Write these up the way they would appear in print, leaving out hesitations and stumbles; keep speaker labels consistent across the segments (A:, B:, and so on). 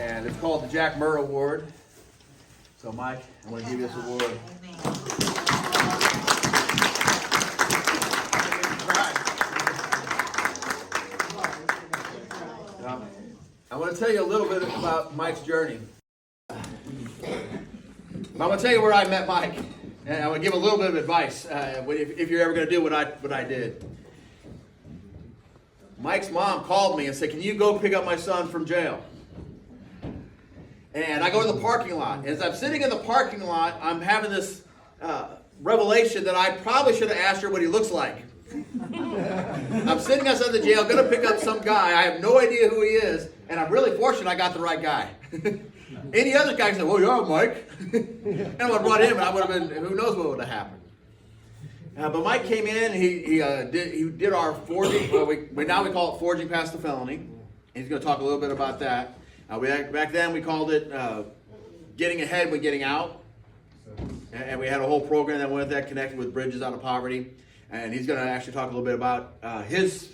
A: and it's called the Jack Murr Award. So Mike, I'm going to give you this award. I want to tell you a little bit about Mike's journey. I'm going to tell you where I met Mike, and I'm going to give a little bit of advice if you're ever going to do what I did. Mike's mom called me and said, "Can you go pick up my son from jail?" And I go to the parking lot. And as I'm sitting in the parking lot, I'm having this revelation that I probably should have asked her what he looks like. I'm sitting outside the jail, going to pick up some guy. I have no idea who he is, and I'm really fortunate I got the right guy. Any other guy said, "Well, yeah, Mike." And I would have brought him, and I would have been, who knows what would have happened. But Mike came in, he did our forging, we call it forging past the felony. He's going to talk a little bit about that. Back then we called it getting ahead when getting out. And we had a whole program that went with that, connected with Bridges Out of Poverty. And he's going to actually talk a little bit about his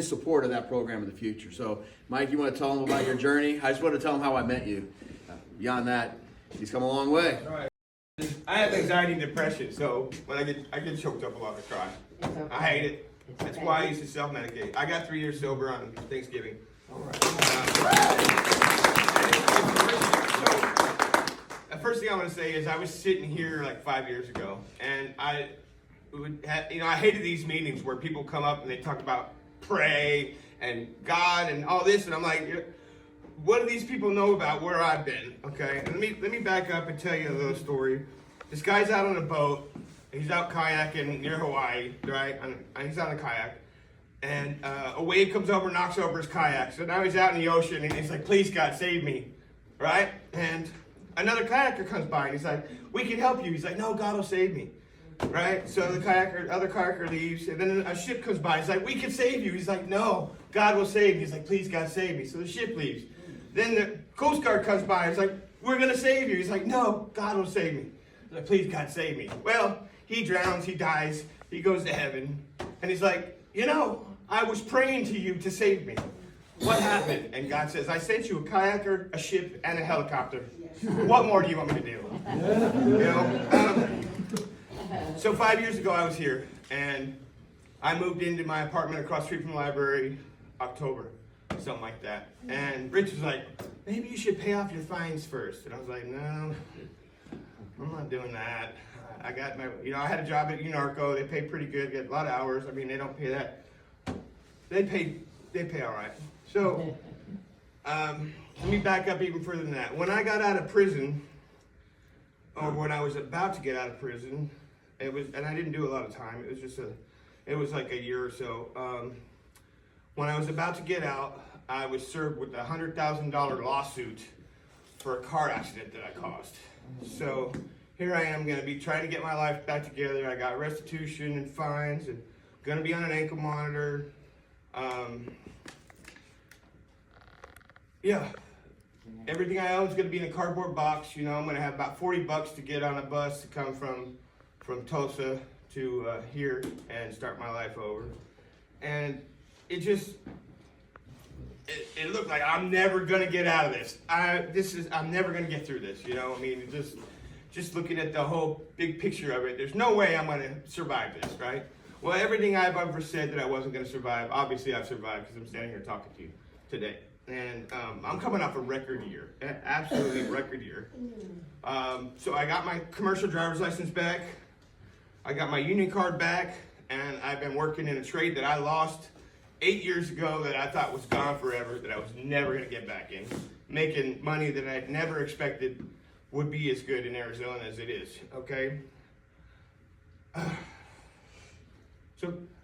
A: support of that program in the future. So, Mike, you want to tell him about your journey? I just want to tell him how I met you. Beyond that, he's come a long way.
B: All right. I have anxiety and depression, so when I get choked up a lot, I cry. Okay. I hate it. That's why I used to self-medicate. I got 3 years sober on Thanksgiving. All right. The first thing I want to say is I was sitting here like 5 years ago, and I hated these meetings where people come up and they talk about pray and God and all this, and I'm like, what do these people know about where I've been? Okay, and let me back up and tell you a little story. This guy's out on a boat. He's out kayaking near Hawaii, right? And he's on a kayak, and a wave comes over, knocks over his kayak. So now he's out in the ocean, and he's like, "Please, God, save me," right? And another kayaker comes by, and he's like, "We can help you." He's like, "No, God will save me." Right? So the other kayaker leaves, and then a ship comes by. He's like, "We can save you." He's like, "No, God will save me." He's like, "Please, God, save me." So the ship leaves. Then the Coast Guard comes by. He's like, "We're going to save you." He's like, "No, God will save me." He's like, "Please, God, save me." Well, he drowns. He dies. He goes to heaven. And he's like, "I was praying to you to save me. What happened?" And God says, "I sent you a kayaker, a ship, and a helicopter. What more do you want me to do?" So 5 years ago, I was here. And I moved into my apartment across the street from the library, October. Something like that. And Rich was like, "Maybe you should pay off your fines first." And I was like, "No, I'm not doing that. I got I had a job at UNARCO. They pay pretty good, get a lot of hours. I mean, they don't pay that. They pay all right." So, let me back up even further than that. When I got out of prison, or when I was about to get out of prison, and I didn't do a lot of time. It was like a year or so. When I was about to get out, I was served with a $100,000 lawsuit for a car accident that I caused. So here I am going to be trying to get my life back together. I got restitution and fines, and going to be on an ankle monitor. Everything I own is going to be in a cardboard box. I'm going to have about $40 to get on a bus to come from Tulsa to here and start my life over. And it looked like I'm never gonna get out of this. I'm never gonna get through this. Just looking at the whole big picture of it, there's no way I'm gonna survive this, right? Well, everything I've ever said that I wasn't gonna survive, obviously I've survived because I'm standing here talking to you today. And I'm coming off a record year, absolutely record year. So I got my commercial driver's license back, I got my union card back, and I've been working in a trade that I lost 8 years ago that I thought was gone forever, that I was never going to get back in, making money that I never expected would be as good in Arizona as it is, okay?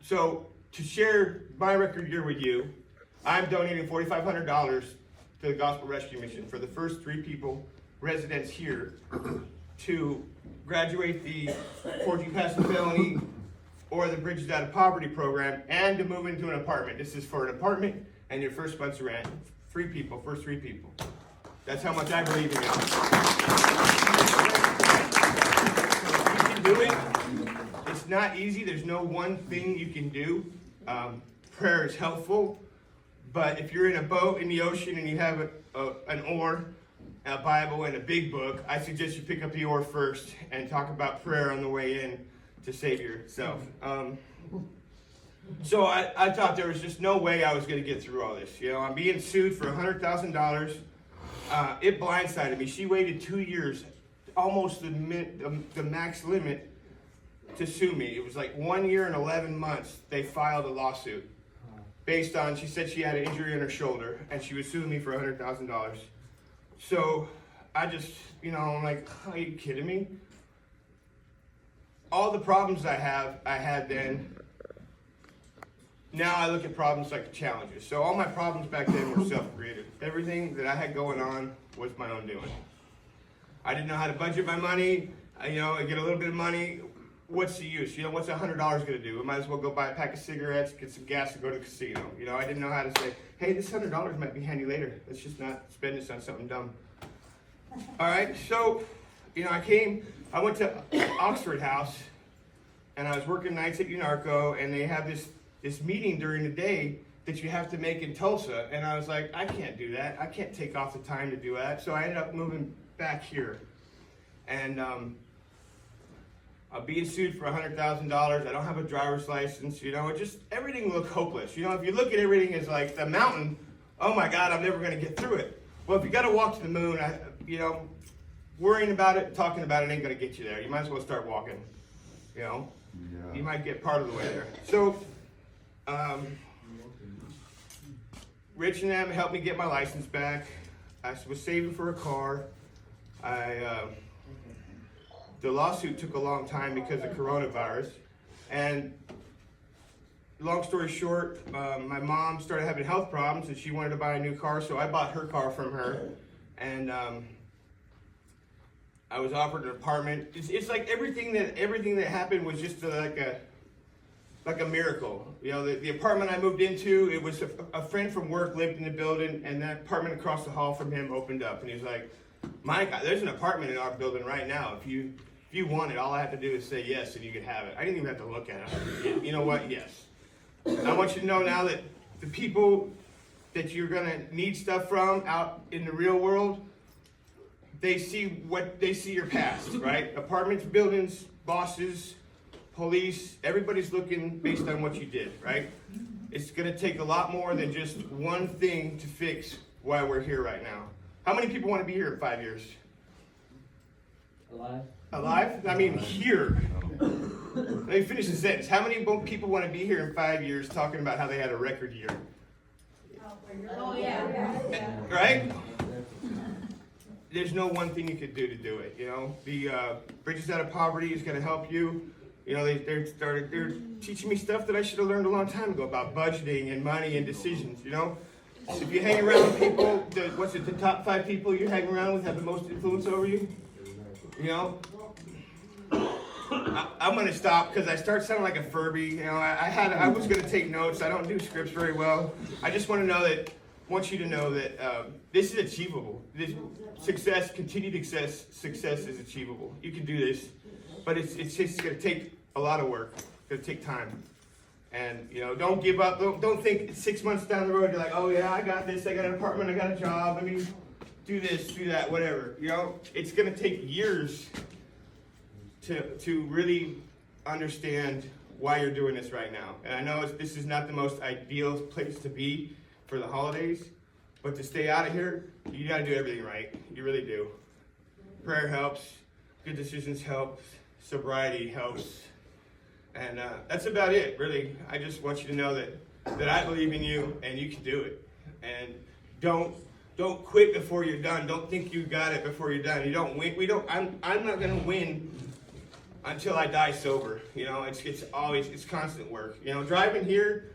B: So to share my record year with you, I'm donating $4,500 to the Gospel Rescue Mission for the first 3 residents here, to graduate the forging past the felony or the Bridges Out of Poverty program, and to move into an apartment. This is for an apartment and your first month's rent. 3 people, first 3 people. That's how much I believe in you. You can do it. It's not easy. There's no one thing you can do. Prayer is helpful. But if you're in a boat in the ocean and you have an oar, a Bible, and a big book, I suggest you pick up the oar first and talk about prayer on the way in to save yourself. So I thought there was just no way I was going to get through all this. You know, I'm being sued for $100,000. It blindsided me. She waited 2 years, almost the max limit, to sue me. It was like 1 year and 11 months they filed a lawsuit based on, she said she had an injury in her shoulder and she was suing me for $100,000. So I just, you know, I'm like, are you kidding me? All the problems I had then, now I look at problems like challenges. So all my problems back then were self-created. Everything that I had going on was my own doing. I didn't know how to budget my money. I get a little bit of money. What's the use? You know, what's $100 going to do? I might as well go buy a pack of cigarettes, get some gas, and go to the casino. You know, I didn't know how to say, hey, this $100 might be handy later. Let's just not spend this on something dumb. All right, so, you know, I went to Oxford House, and I was working nights at UNARCO, and they have this meeting during the day that you have to make in Tulsa. And I was like, I can't do that. I can't take off the time to do that. So I ended up moving back here. And I'm being sued for $100,000. I don't have a driver's license. You know, everything looked hopeless. You know, if you look at everything as like the mountain, oh my God, I'm never going to get through it. Well, if you got to walk to the moon, worrying about it, talking about it ain't going to get you there. You might as well start walking. You know, yeah. You might get part of the way there. So, Rich and them helped me get my license back. I was saving for a car. The lawsuit took a long time because of coronavirus. And long story short, my mom started having health problems and she wanted to buy a new car, so I bought her car from her. And I was offered an apartment. It's like everything that happened was just like a miracle. You know, the apartment I moved into, it was a friend from work lived in the building, and that apartment across the hall from him opened up, and he's like, Mike, there's an apartment in our building right now. If you want it, all I have to do is say yes, and you can have it. I didn't even have to look at it. You know what? Yes. I want you to know now that the people that you're gonna need stuff from out in the real world, they see your past, right? Apartments, buildings, bosses, police, everybody's looking based on what you did, right? It's gonna take a lot more than just one thing to fix why we're here right now. How many people want to be here in 5 years?
C: Alive?
B: Alive? I mean, here. Let me finish the sentence. How many people want to be here in 5 years talking about how they had a record year?
D: Oh, yeah.
B: Right? There's no one thing you could do to do it, you know? The Bridges Out of Poverty is going to help you. You know, they're teaching me stuff that I should have learned a long time ago about budgeting and money and decisions, you know? If you hang around with people, the top 5 people you hang around with have the most influence over you? You know? I'm going to stop because I start sounding like a Furby. You know, I was going to take notes. I don't do scripts very well. I just want you to know that this is achievable. This continued success is achievable. You can do this, but it's just going to take a lot of work. It's going to take time. And, you know, don't give up. Don't think 6 months down the road, you're like, oh yeah, I got this. I got an apartment. I got a job. I mean, do this, do that, whatever. You know, it's going to take years to really understand why you're doing this right now. And I know this is not the most ideal place to be for the holidays, but to stay out of here, you got to do everything right. You really do. Prayer helps. Good decisions help. Sobriety helps. And that's about it, really. I just want you to know that I believe in you and you can do it. And don't quit before you're done. Don't think you got it before you're done. You don't win. I'm not going to win until I die sober. You know, it's constant work. You know, driving here,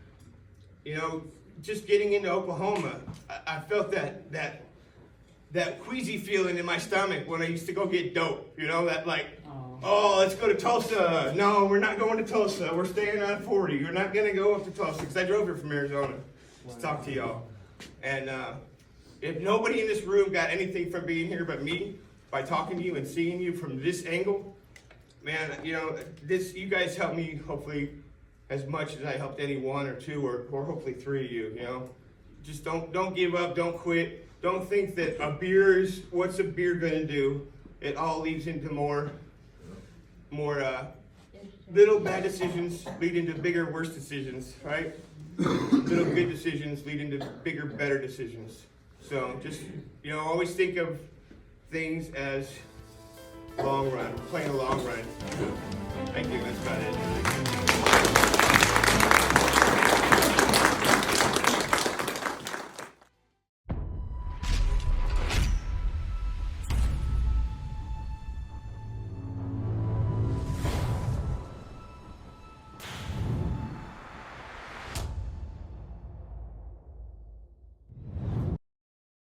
B: you know, just getting into Oklahoma, I felt that queasy feeling in my stomach when I used to go get dope. You know, that like, oh, let's go to Tulsa. No, we're not going to Tulsa. We're staying on 40. You're not going to go up to Tulsa because I drove here from Arizona to talk to y'all. And if nobody in this room got anything from being here but me, by talking to you and seeing you from this angle, man, you know, you guys helped me hopefully as much as I helped any one or two or hopefully 3 of you, you know. Just don't give up, don't quit. don't think that a beer is, what's a beer gonna do? It all leads into more little bad decisions lead into bigger, worse decisions, right? Little good decisions lead into bigger, better decisions. So just, always think of things as long run, playing a long run. Thank you, that's about it.